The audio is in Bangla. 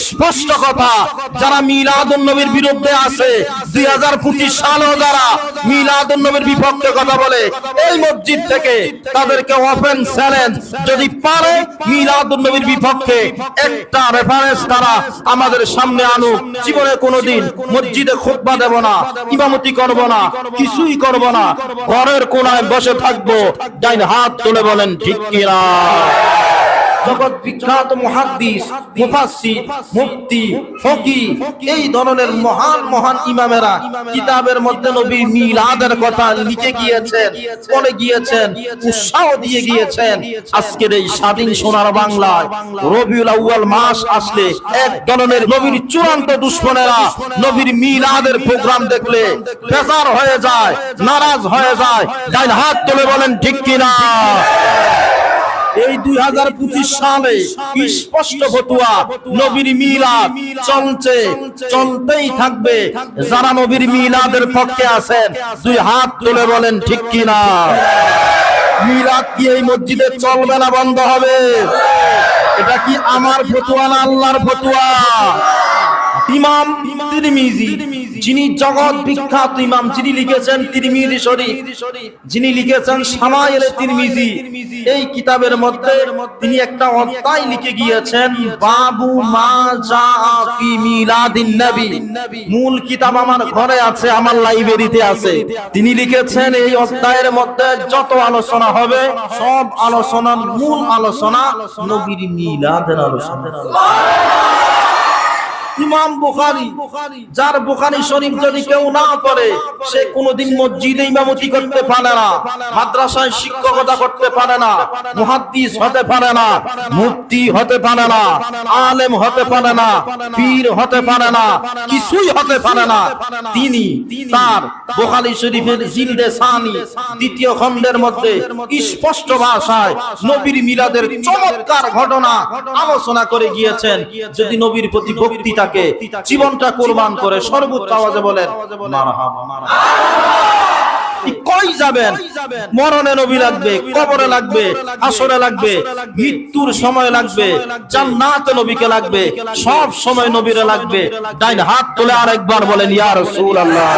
স্পষ্ট কথা, যারা মিলাদুন নবীর বিরুদ্ধে আছে, 2025 সালেও যারা মিলাদুন নবীর বিপক্ষে কথা বলে, এই মসজিদ থেকে তাদেরকে ওপেন চ্যালেঞ্জ, যদি পারে মিলাদুন নবীর বিপক্ষে একটা রেফারেন্স তারা আমাদের সামনে আনুক। জীবনে কোনোদিন মসজিদে খুতবা দেব না, ইমামতি করব না, কিছুই করব না, ঘরের কোনায় বসে থাকবো। ডাইন হাত তুলে বলেন ঠিক কিনা? জগৎ বিখ্যাত মুহাদ্দিস, মুফাসসির, মুফতি, ফকিহ, এই ধরনের মহান মহান ইমামেরা কিতাবের মধ্যে নবীর মিলাদের কথা লিখে গিয়েছেন, বলে গিয়েছেন, উৎসাহ দিয়ে গিয়েছেন। আজকের এই স্বাধীন সোনার বাংলায় রবিউল আউয়াল মাস আসলে এক ধরনের নবীর চূড়ান্ত দুশমনেরা নবীর মিলাদের প্রোগ্রাম দেখলে বেজার হয়ে যায়, নারাজ হয়ে যায়। ডাইন হাত তুলে বলেন ঠিক কিনা? এই 2025 সালে স্পষ্ট ফতোয়া, নবীর মিলাদ চলছে, চলতেই থাকবে। যারা নবীর মিলাদের পক্ষে আছেন দুই হাত তুলে বলেন ঠিক কিনা? মিলাদ কি এই মসজিদে চলবে না বন্ধ হবে? এটা কি আমার ফতোয়া না আল্লাহর ফতোয়া? ইমাম তিরমিজি, যিনি জগৎ বিখ্যাত ইমাম, যিনি লিখেছেন তিরমিজি শরীফ, যিনি লিখেছেন শামাইল তিরমিজি, এই কিতাবের মধ্যে তিনি একটা অধ্যায় লিখে গিয়েছেন, বাবু মা জাআ ফি মিলাদিন নবী। মূল কিতাব আমার ঘরে আছে, আমার লাইব্রেরিতে আছে। তিনি লিখেছেন এই অধ্যায়ের মধ্যে যত আলোচনা হবে সব আলোচনার মূল আলোচনা নবীর মিলাদের আলোচনা। ইমাম বুখারী, যার বুখারী শরীফ যদি কেউ না পড়ে সে কোনোদিন মসজিদে ইমামতি করতে পারে না, মাদ্রাসায় শিক্ষকতা করতে পারে না, মুহাদ্দিস হতে পারে না, মুফতি হতে পারে না, আলেম হতে পারে না, পীর হতে পারে না, কিছুই হতে পারে না। তিনি তার বুখারী শরীফের জিলদে সানি দ্বিতীয় খণ্ডের মধ্যে স্পষ্ট ভাষায় নবীর মিলাদের চমৎকার ঘটনা আলোচনা করে গিয়েছেন। যদি নবীর প্রতি ভক্তি থাকে, জীবনটা কোরবান করে সর্বোচ্চ আওয়াজে বলেন মারহাবা। কই যাবেন? মরণে নবী লাগবে, কবরে লাগবে, হাসরে লাগবে, মৃত্যুর সময় লাগবে, জান্নাতে নবীকে লাগবে, সব সময় নবীরে লাগবে। ডাইন হাত তুলে আরেকবার বলেন ইয়া রাসূলুল্লাহ।